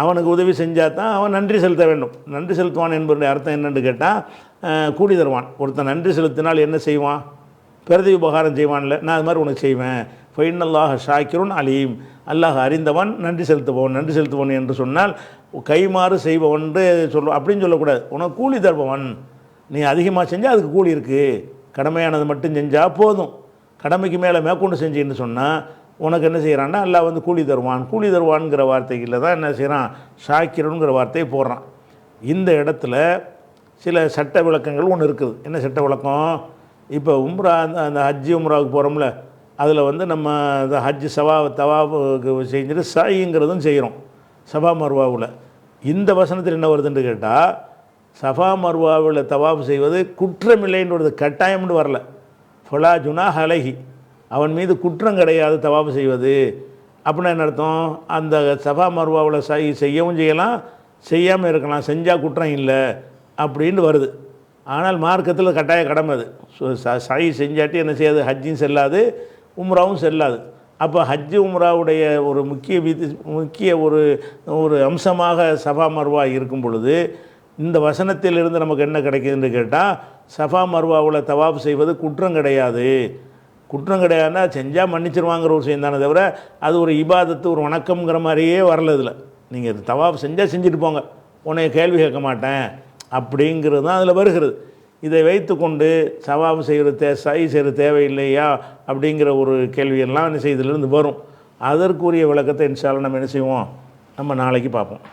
அவனுக்கு உதவி செஞ்சால் தான் அவன் நன்றி செலுத்த வேண்டும். நன்றி செலுத்துவான் என்பதனுடைய அர்த்தம் என்னென்னு கேட்டால், கூலி தருவான். ஒருத்தன் நன்றி செலுத்தினால் என்ன செய்வான்? பிரதி உபகாரம் செய்வான்ல, நான் அது மாதிரி உனக்கு செய்வேன். ஃபைன்னல்லாஹ ஷாக்கிருன் அலீம், அல்லாஹ் அறிந்தவன், நன்றி செலுத்துபவன். நன்றி செலுத்துவன் என்று சொன்னால் கைமாறு செய்பவன் அப்படின்னு சொல்லக்கூடாது. உனக்கு கூலி தருபவன். நீ அதிகமாக செஞ்சால் அதுக்கு கூலி இருக்குது. கடமையானது மட்டும் செஞ்சால் போதும். கடமைக்கு மேலே மேற்கொண்டு செஞ்சுன்னு சொன்னால் உனக்கு என்ன செய்கிறான்னா அல்லாஹ் வந்து கூலி தருவான். கூலி தருவான்ங்கிற வார்த்தைகளில் தான் என்ன செய்கிறான்? ஷாக்கிரனுங்கிற வார்த்தையை போடுறான். இந்த இடத்துல சில சட்ட விளக்கங்கள் ஒன்று இருக்குது. என்ன சட்ட விளக்கம்? இப்போ உம்ரா, அந்த ஹஜ்ஜி உம்ராவுக்கு போகிறோம்ல, அதில் வந்து நம்ம இந்த ஹஜ்ஜு தவாவுக்கு செஞ்சுட்டு சாயிங்கிறதும் செய்கிறோம் சபா மர்வாவில். இந்த வசனத்தில் என்ன வருதுன்னு கேட்டால், சஃபா மர்வாவில் தவாஃப் செய்வது குற்றமில்லைன்றது, கட்டாயம்னு வரல. ஃபலா ஜுனாஹ் அலைஹி, அவன் மீது குற்றம் கிடையாது தவாஃப் செய்வது. அப்படின்னா என்ன அர்த்தம்? அந்த சஃபா மர்வாவில் செய்யவும் செய்யலாம், செய்யாமல் இருக்கலாம், செஞ்சால் குற்றம் இல்லை அப்படின்னு வருது. ஆனால் மார்க்கத்தில் கட்டாய கடமை அது. சாயி செஞ்சாட்டி என்ன செய்யாது? ஹஜ்ஜும் செல்லாது, உம்ராவும் செல்லாது. அப்போ ஹஜ்ஜு உம்ராவுடைய ஒரு முக்கிய ஒரு அம்சமாக சஃபா மர்வா இருக்கும் பொழுது, இந்த வசனத்திலிருந்து நமக்கு என்ன கிடைக்குதுன்னு கேட்டால், சஃபா மர்வாவில் தவாஃப் செய்வது குற்றம் கிடையாது. குற்றம் கிடையாதுன்னா செஞ்சால் மன்னிச்சிருவாங்கிற ஒரு விஷயம் தானே தவிர, அது ஒரு இபாதத்து, ஒரு வணக்கம்ங்கிற மாதிரியே வரல. இதில் நீங்கள் தவாஃப் செஞ்சால் செஞ்சுட்டு போங்க, உன்னை கேள்வி கேட்க மாட்டேன் அப்படிங்கிறது தான் அதில் வருகிறது. இதை வைத்து கொண்டு சவாபு செய்கிற செய்கிற தேவையில்லையா அப்படிங்கிற ஒரு கேள்வியெல்லாம் என்ன செய்திலிருந்து வரும். அதற்குரிய விளக்கத்தை இன்ஷா அல்லாஹ் நம்ம என்ன செய்வோம், நம்ம நாளைக்கு பார்ப்போம்.